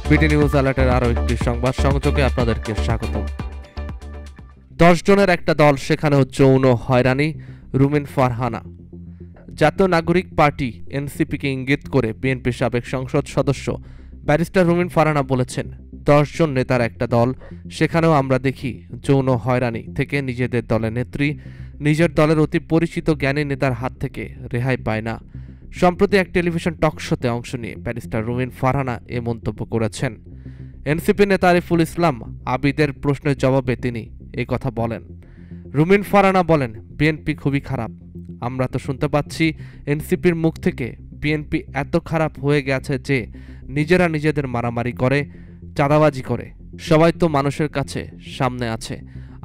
BD news অ্যালার্টের আরও একটি সংবাদ সংযোগে আপনাদেরকে স্বাগত। 10 জনের একটা দল, সেখানেও যৌন হয়রানি, রুমিন ফারহানা। জাতীয় নাগরিক পার্টি এনসিপিকে ইঙ্গিত করে বিএনপির সাবেক সংসদ সদস্য ব্যারিস্টার রুমিন ফারহানা বলেছেন, 10 জন নেতার একটা দল, সেখানেও আমরা দেখি যৌন হয়রানি থেকে নিজেদের দলের নেত্রী নিজের দলের অতি পরিচিত জ্ঞানী নেতার হাত থেকে রেহাই পায় না। সম্প্রতি এক টেলিভিশন টক শোতে অংশ নিয়ে ব্যারিস্টার রুমিন ফারহানা এ মন্তব্য করেছেন। এনসিপি নেতা আরিফুল ইসলাম আবিদের প্রশ্নের জবাবে তিনি এই কথা বলেন। রুমিন ফারহানা বলেন, বিএনপি খুবই খারাপ। আমরা তো শুনতে পাচ্ছি এনসিপির মুখ থেকে বিএনপি এত খারাপ হয়ে গেছে যে নিজেরা নিজেদের মারামারি করে, চাঁদাবাজি করে। সবাই তো মানুষের কাছে সামনে আছে,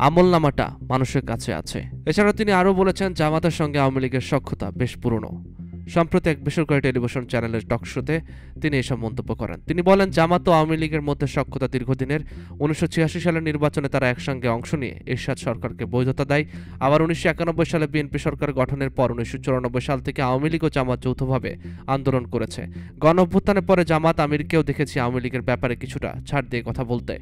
আমলনামাটা মানুষের কাছে আছে। এছাড়া তিনি আরও বলেছেন, জামাতের সঙ্গে আওয়ামী লীগের সখ্যতা বেশ পুরনো। সম্প্রতি এক বেসরকারি টেলিভিশন চ্যানেলের টক শোতে তিনি এসব মন্তব্য করেন। তিনি বলেন, জামাত ও আওয়ামী লীগের মধ্যে সখ্যতা দীর্ঘদিনের। 1986 সালের নির্বাচনে তারা একসঙ্গে অংশ নিয়ে এরশাদ সরকারকে বৈধতা দেয়। আবার 1991 সালে বিএনপি সরকার গঠনের পর 1994 সাল থেকে আওয়ামী লীগ ও জামাত যৌথভাবে আন্দোলন করেছে। গণঅভ্যুত্থানের পরে জামাত আমিরকেও দেখেছি আওয়ামী লীগের ব্যাপারে কিছুটা ছাড় দিয়ে কথা বলতে।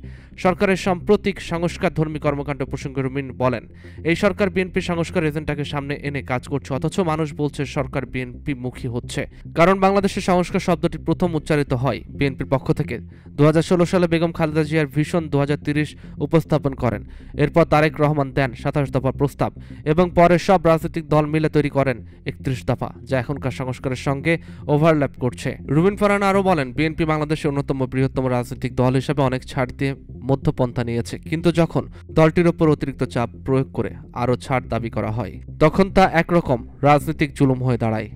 সরকারের সাম্প্রতিক সংস্কারধর্মী কর্মকাণ্ড প্রসঙ্গে রুমিন বলেন, এই সরকার বিএনপি সংস্কার এজেন্ডাকে সামনে এনে কাজ করছে, অথচ মানুষ বলছে সরকার বিএনপি মুখী হচ্ছে। কারণ বাংলাদেশের সংস্কার শব্দটি প্রথম উচ্চারিত হয় বিএনপির পক্ষ থেকে। 2016 সালে বেগম খালেদা জিয়ার ভিশন 2030 উপস্থাপন করেন। এরপর তারেক রহমান দেন 27 দফা প্রস্তাব এবং পরে সব রাজনৈতিক দল মিলে তৈরি করেন 31 দফা, যা এখনকার সংস্কারের সঙ্গে ওভারল্যাপ করছে। রুমিন ফারহানা আরও বলেন, বিএনপি বাংলাদেশের অন্যতম বৃহত্তম রাজনৈতিক দল হিসেবে অনেক ছাড় দিয়ে মধ্যপন্থা নিয়েছে, কিন্তু যখন দলটির ওপর অতিরিক্ত চাপ প্রয়োগ করে আরও ছাড় দাবি করা হয়, তখন তা একরকম রাজনৈতিক জুলুম হয়ে দাঁড়ায়।